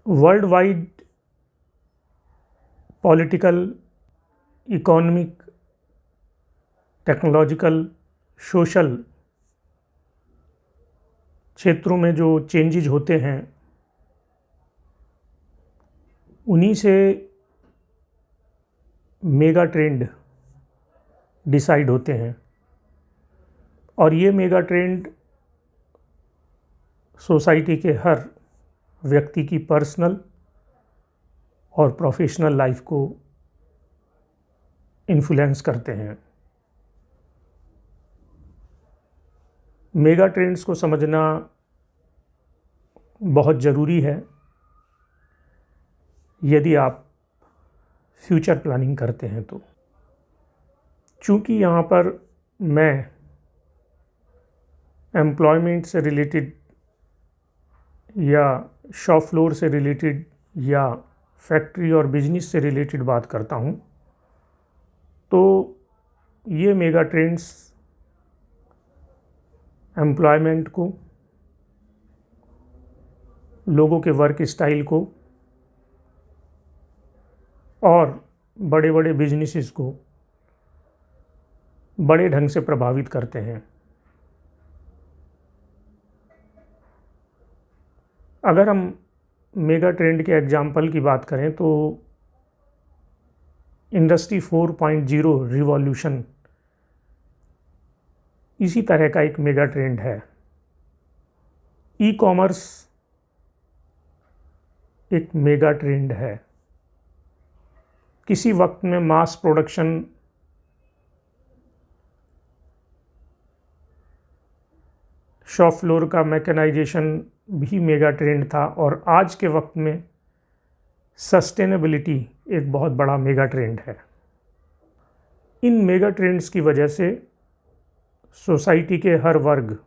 World wide political, economic, technological, social क्षेत्रों में जो चेंजेज होते हैं उन्हीं से मेगा ट्रेंड डिसाइड होते हैं। और ये मेगा ट्रेंड सोसाइटी के हर व्यक्ति की पर्सनल और प्रोफेशनल लाइफ को इन्फ्लुएंस करते हैं। मेगा ट्रेंड्स को समझना बहुत ज़रूरी है यदि आप फ्यूचर प्लानिंग करते हैं तो। चूँकि यहाँ पर मैं एम्प्लॉयमेंट से रिलेटेड या शॉप फ्लोर से रिलेटेड या फैक्ट्री और बिजनेस से रिलेटेड बात करता हूँ, तो ये मेगा ट्रेंड्स एम्प्लॉयमेंट को, लोगों के वर्क स्टाइल को और बड़े बड़े बिजनेसेस को बड़े ढंग से प्रभावित करते हैं। अगर हम मेगा ट्रेंड के एग्जाम्पल की बात करें तो इंडस्ट्री 4.0 रिवॉल्यूशन इसी तरह का एक मेगा ट्रेंड है। ई कॉमर्स एक मेगा ट्रेंड है। किसी वक्त में मास प्रोडक्शन शॉप फ्लोर का मैकेनाइजेशन भी मेगा ट्रेंड था और आज के वक्त में सस्टेनेबिलिटी एक बहुत बड़ा मेगा ट्रेंड है। इन मेगा ट्रेंड्स की वजह से सोसाइटी के हर वर्ग,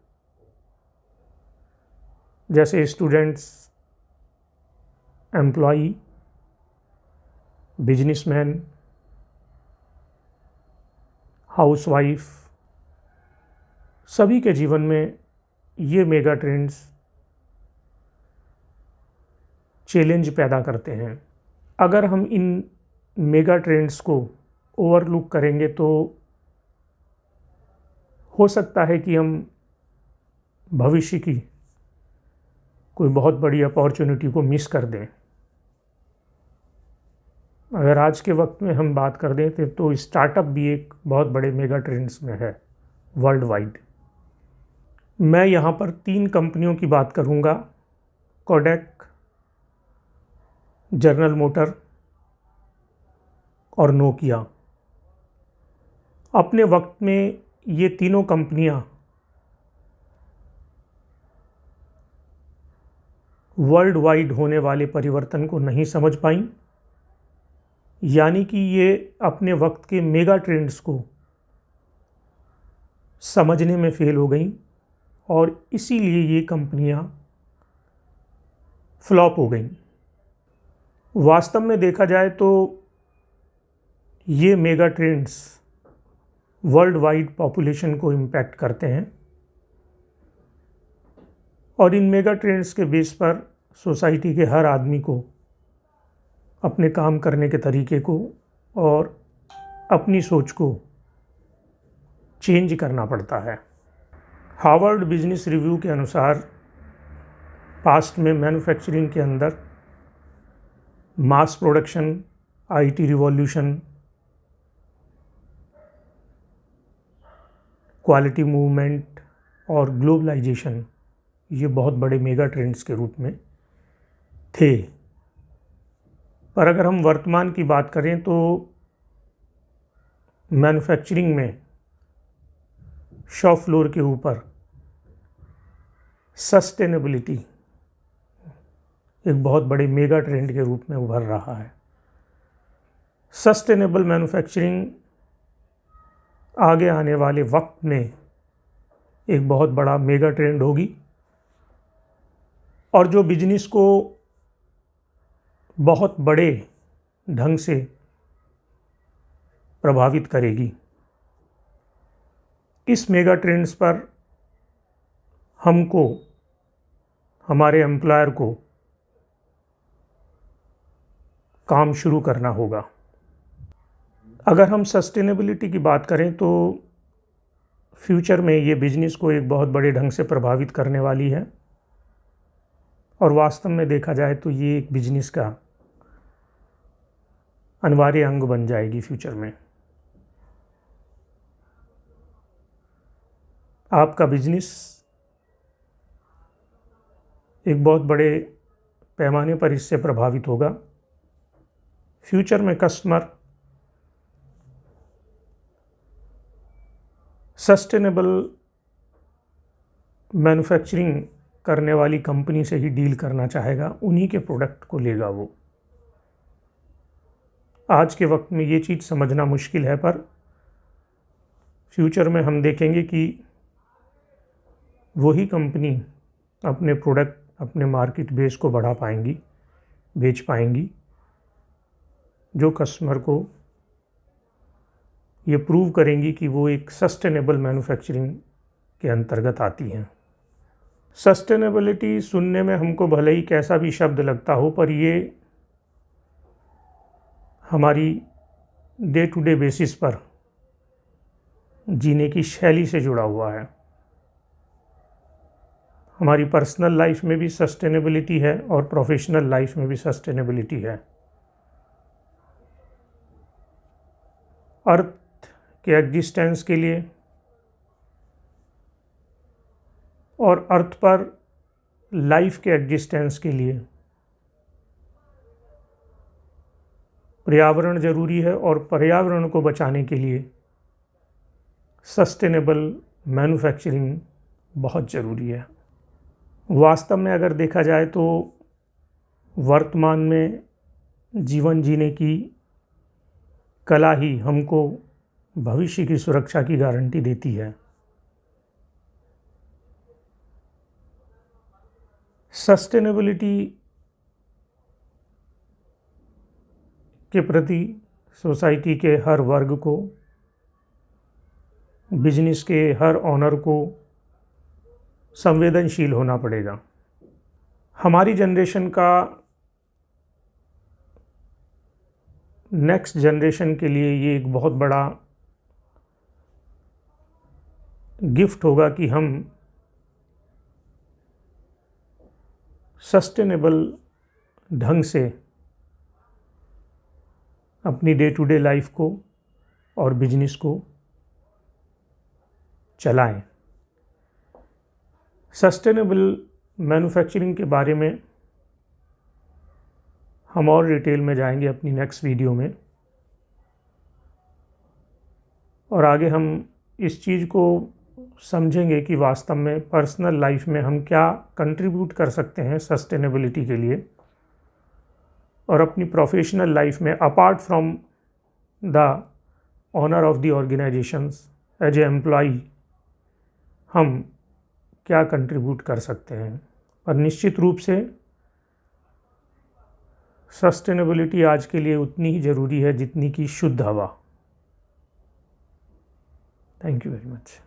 जैसे स्टूडेंट्स, एम्प्लॉई, बिजनेसमैन, हाउसवाइफ, सभी के जीवन में ये मेगा ट्रेंड्स चैलेंज पैदा करते हैं। अगर हम इन मेगा ट्रेंड्स को ओवरलुक करेंगे तो हो सकता है कि हम भविष्य की कोई बहुत बड़ी अपॉर्चुनिटी को मिस कर दें। अगर आज के वक्त में हम बात कर दें तो स्टार्टअप भी एक बहुत बड़े मेगा ट्रेंड्स में है वर्ल्ड वाइड। मैं यहाँ पर 3 कंपनियों की बात करूँगा, कोडैक, जनरल मोटर और नोकिया। अपने वक्त में ये तीनों कंपनियाँ वर्ल्ड वाइड होने वाले परिवर्तन को नहीं समझ पाईं, यानी कि ये अपने वक्त के मेगा ट्रेंड्स को समझने में फेल हो गईं और इसीलिए ये कंपनियां फ्लॉप हो गईं। वास्तव में देखा जाए तो ये mega trends world wide population को इम्पैक्ट करते हैं और इन मेगा ट्रेंड्स के बेस पर सोसाइटी के हर आदमी को अपने काम करने के तरीके को और अपनी सोच को चेंज करना पड़ता है। हार्वर्ड बिजनेस रिव्यू के अनुसार पास्ट में मैन्युफैक्चरिंग के अंदर mass production, IT revolution, quality movement और ग्लोबलाइजेशन ये बहुत बड़े मेगा ट्रेंड्स के रूप में थे। पर अगर हम वर्तमान की बात करें तो मैन्युफैक्चरिंग में शॉप फ्लोर के ऊपर सस्टेनेबिलिटी एक बहुत बड़े मेगा ट्रेंड के रूप में उभर रहा है। सस्टेनेबल मैन्युफैक्चरिंग आगे आने वाले वक्त में एक बहुत बड़ा मेगा ट्रेंड होगी और जो बिजनेस को बहुत बड़े ढंग से प्रभावित करेगी। इस मेगा ट्रेंड्स पर हमको, हमारे एम्प्लॉयर को काम शुरू करना होगा। अगर हम सस्टेनेबिलिटी की बात करें तो फ्यूचर में ये बिजनेस को एक बहुत बड़े ढंग से प्रभावित करने वाली है, और वास्तव में देखा जाए तो ये एक बिजनेस का अनिवार्य अंग बन जाएगी फ्यूचर में। आपका बिजनेस एक बहुत बड़े पैमाने पर इससे प्रभावित होगा। फ्यूचर में कस्टमर सस्टेनेबल मैन्युफैक्चरिंग करने वाली कंपनी से ही डील करना चाहेगा, उन्हीं के प्रोडक्ट को लेगा वो। आज के वक्त में ये चीज़ समझना मुश्किल है, पर फ्यूचर में हम देखेंगे कि वही कंपनी अपने प्रोडक्ट, अपने मार्केट बेस को बढ़ा पाएंगी, बेच पाएंगी, जो कस्टमर को ये प्रूव करेंगी कि वो एक सस्टेनेबल मैन्युफैक्चरिंग के अंतर्गत आती हैं। सस्टेनेबिलिटी सुनने में हमको भले ही कैसा भी शब्द लगता हो, पर ये हमारी डे टू डे बेसिस पर जीने की शैली से जुड़ा हुआ है। हमारी पर्सनल लाइफ में भी सस्टेनेबिलिटी है और प्रोफेशनल लाइफ में भी सस्टेनेबिलिटी है। अर्थ के एग्जिस्टेंस के लिए और अर्थ पर लाइफ के एग्जिस्टेंस के लिए पर्यावरण ज़रूरी है, और पर्यावरण को बचाने के लिए सस्टेनेबल मैन्युफैक्चरिंग बहुत ज़रूरी है। वास्तव में अगर देखा जाए तो वर्तमान में जीवन जीने की कला ही हमको भविष्य की सुरक्षा की गारंटी देती है। सस्टेनेबिलिटी के प्रति सोसाइटी के हर वर्ग को, बिजनेस के हर ऑनर को संवेदनशील होना पड़ेगा। हमारी जनरेशन का नेक्स्ट जनरेशन के लिए ये एक बहुत बड़ा गिफ्ट होगा कि हम सस्टेनेबल ढंग से अपनी डे टू डे लाइफ को और बिजनेस को चलाएं। सस्टेनेबल मैन्युफैक्चरिंग के बारे में हम और डिटेल में जाएंगे अपनी नेक्स्ट वीडियो में, और आगे हम इस चीज़ को समझेंगे कि वास्तव में पर्सनल लाइफ में हम क्या कंट्रीब्यूट कर सकते हैं सस्टेनेबिलिटी के लिए, और अपनी प्रोफेशनल लाइफ में apart from the honour of the organisations as a employee हम क्या कंट्रीब्यूट कर सकते हैं। और निश्चित रूप से सस्टेनेबिलिटी आज के लिए उतनी ही ज़रूरी है जितनी कि शुद्ध हवा। Thank you very much.